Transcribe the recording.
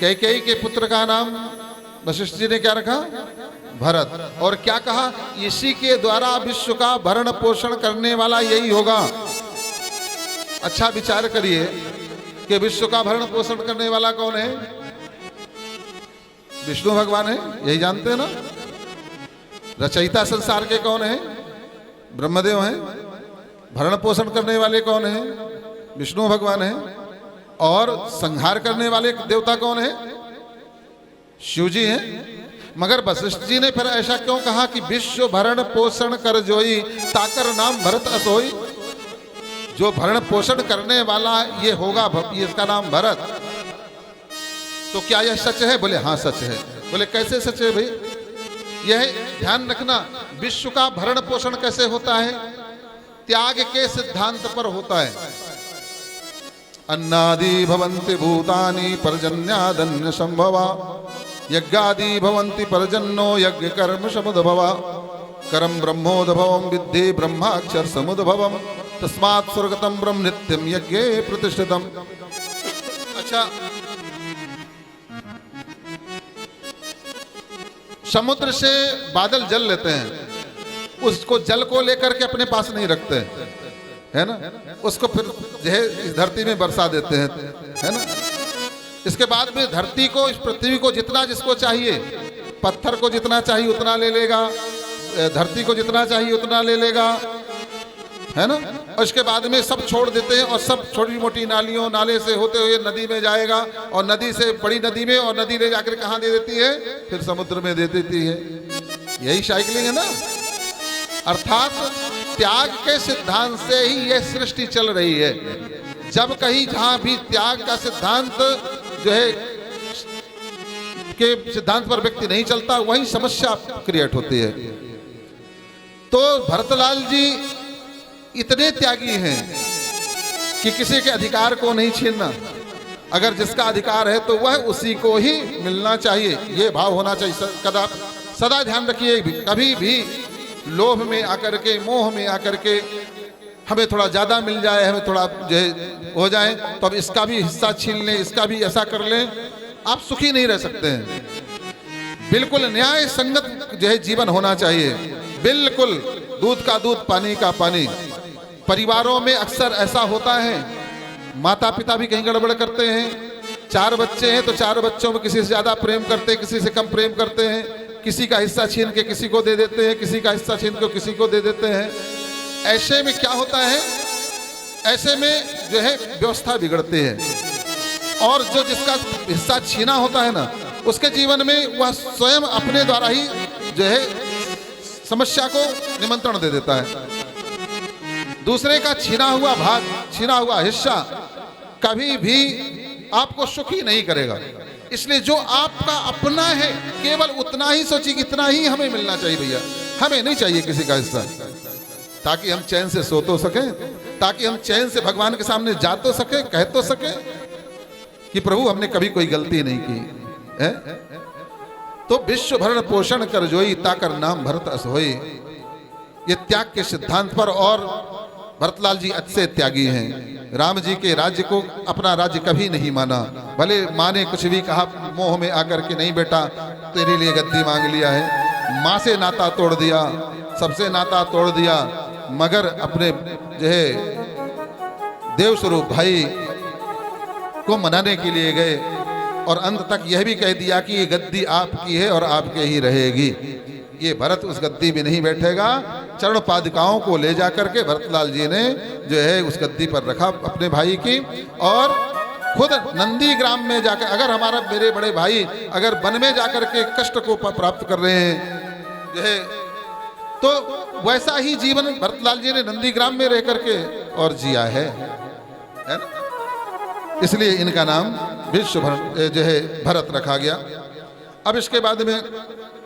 कैकेयी के पुत्र का नाम वशिष्ठ जी ने क्या रखा? भरत। और क्या कहा? इसी के द्वारा विश्व का भरण पोषण करने वाला यही होगा। अच्छा विचार करिए कि विश्व का भरण पोषण करने वाला कौन है? विष्णु भगवान है, यही जानते हैं ना। रचयिता संसार के कौन है? ब्रह्मदेव हैं। भरण पोषण करने वाले कौन है? विष्णु भगवान है। और संहार करने वाले देवता कौन है? शिव जी हैं। मगर वशिष्ठ जी ने फिर ऐसा क्यों कहा कि विश्व भरण पोषण कर जोई ताकर नाम भरत असोई? जो भरण पोषण करने वाला ये होगा, ये इसका नाम भरत। तो क्या यह सच है? बोले हाँ सच है। बोले कैसे सच है भाई? यह ध्यान रखना, विश्व का भरण पोषण कैसे होता है? त्याग के सिद्धांत पर होता है। अन्नादि भवन्ति भूतानि पर्जन्यादन्य संभवा यज्ञादि भवन्ति पर्जन्यो यज्ञ कर्म समुद्भवा करम ब्रह्मोद्भवम विद्धि ब्रह्माक्षर समुद्भवम तस्मात् स्वर्गतम ब्रह्म नित्यम यज्ञे प्रतिष्ठितम। अच्छा, समुद्र से बादल जल लेते हैं, उसको जल को लेकर के अपने पास नहीं रखते, है ना। उसको फिर जो है इस धरती में बरसा देते हैं, है ना। इसके बाद में धरती को, इस पृथ्वी को जितना जिसको चाहिए, पत्थर को जितना चाहिए उतना ले लेगा, धरती को जितना चाहिए उतना ले लेगा, है ना। और इसके बाद में सब छोड़ देते हैं और सब छोटी मोटी नालियों नाले से होते हुए नदी में जाएगा और नदी से बड़ी नदी में, और नदी ले जाकर कहाँ दे देती है? फिर समुद्र में दे देती है। यही साइकिलिंग है ना। अर्थात त्याग के सिद्धांत से ही यह सृष्टि चल रही है। जब कहीं जहां भी त्याग का सिद्धांत जो है के सिद्धांत पर व्यक्ति नहीं चलता, वही समस्या क्रिएट होती है। तो भरतलाल जी इतने त्यागी हैं कि किसी के अधिकार को नहीं छीनना। अगर जिसका अधिकार है तो वह उसी को ही मिलना चाहिए, ये भाव होना चाहिए। सदा ध्यान रखिए, कभी भी लोभ में आकर के, मोह में आकर के हमें थोड़ा ज़्यादा मिल जाए, हमें थोड़ा जो हो जाए तो अब इसका भी हिस्सा छीन लें, इसका भी ऐसा कर लें, आप सुखी नहीं रह सकते हैं। बिल्कुल न्याय संगत जो है जीवन होना चाहिए। बिल्कुल दूध का दूध, पानी का पानी। परिवारों में अक्सर ऐसा होता है, माता पिता भी कहीं गड़बड़ करते हैं। 4 बच्चे हैं तो 4 बच्चों में किसी से ज़्यादा प्रेम करते हैं, किसी से कम प्रेम करते हैं, किसी का हिस्सा छीन के किसी को दे देते हैं, किसी का हिस्सा छीन के किसी को दे देते हैं। ऐसे में क्या होता है? ऐसे में जो है व्यवस्था बिगड़ती है, और जो जिसका हिस्सा छीना होता है ना, उसके जीवन में वह स्वयं अपने द्वारा ही जो है समस्या को निमंत्रण दे देता है। दूसरे का छीना हुआ भाग, छीना हुआ हिस्सा कभी भी आपको सुखी नहीं करेगा। इसलिए जो आपका अपना है केवल उतना ही सोचिए कि इतना ही हमें मिलना चाहिए भैया, हमें नहीं चाहिए किसी का हिस्सा, ताकि हम चैन से सो तो सकें, ताकि हम चैन से भगवान के सामने जा तो सके, कह तो सके कि प्रभु हमने कभी कोई गलती नहीं की है। तो विश्व भरण पोषण कर जोई ताकर नाम भरत अस होई, ये त्याग के सिद्धांत पर। और भरतलाल जी अच्छे त्यागी हैं। राम जी के राज्य को अपना राज्य कभी नहीं माना, भले माँ ने कुछ भी कहा, मोह में आकर के नहीं बेटा तेरे लिए गद्दी मांग लिया है। माँ से नाता तोड़ दिया, सबसे नाता तोड़ दिया, मगर अपने जो है देव स्वरूप भाई को मनाने के लिए गए और अंत तक यह भी कह दिया कि ये गद्दी आपकी है और आपके ही रहेगी। ये भरत उस गद्दी में नहीं बैठेगा। चरण पादुकाओं को ले जाकर के भरतलाल जी ने जो है उस गद्दी पर रखा अपने भाई की, और खुद नंदी ग्राम में जाकर, अगर हमारा मेरे बड़े भाई अगर वन में जाकर के कष्ट को प्राप्त कर रहे हैं जो है, तो वैसा ही जीवन भरतलाल जी ने नंदी ग्राम में रह करके और जिया है ना? इसलिए इनका नाम विश्व जो है भरत रखा गया। अब इसके बाद में